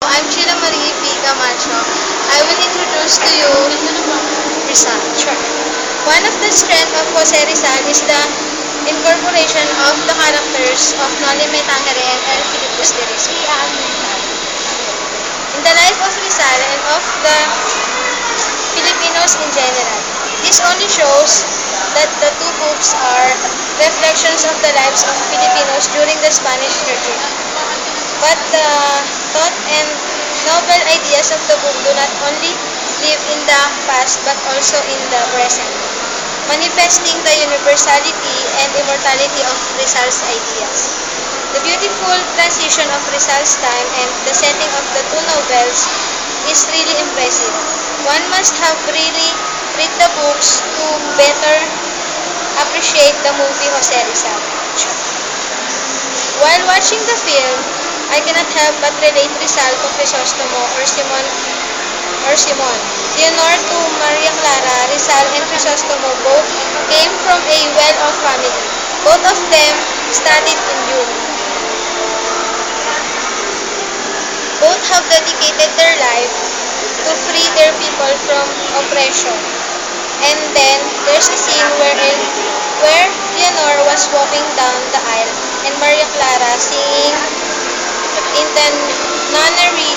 I'm Sheila Marie P. Camacho. I will introduce to you Rizal. Sure. One of the strengths of Jose Rizal is the incorporation of the characters of Noli Me Tangere and El Filibusterismo in the life of Rizal and of the Filipinos in general. This only shows that the two books are reflections of the lives of Filipinos during the Spanish regime. But the thought and noble ideas of the book do not only live in the past but also in the present, manifesting the universality and immortality of Rizal's ideas. The beautiful transition of Rizal's time and the setting of the two novels is really impressive. One must have really read the books to better appreciate the movie Jose Rizal. While watching the film, I cannot help but relate Rizal to Crisostomo or Simon. Leonor to Maria Clara, Rizal and Crisostomo both came from a well-off family. Both of them studied in Europe. Both have dedicated their life to free their people from oppression. And then there's a scene where Leonor was walking down the aisle and Maria Clara singing in the nunnery.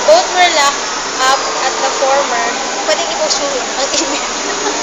Both were locked up at the former. Pwedeng i-post mo ang email.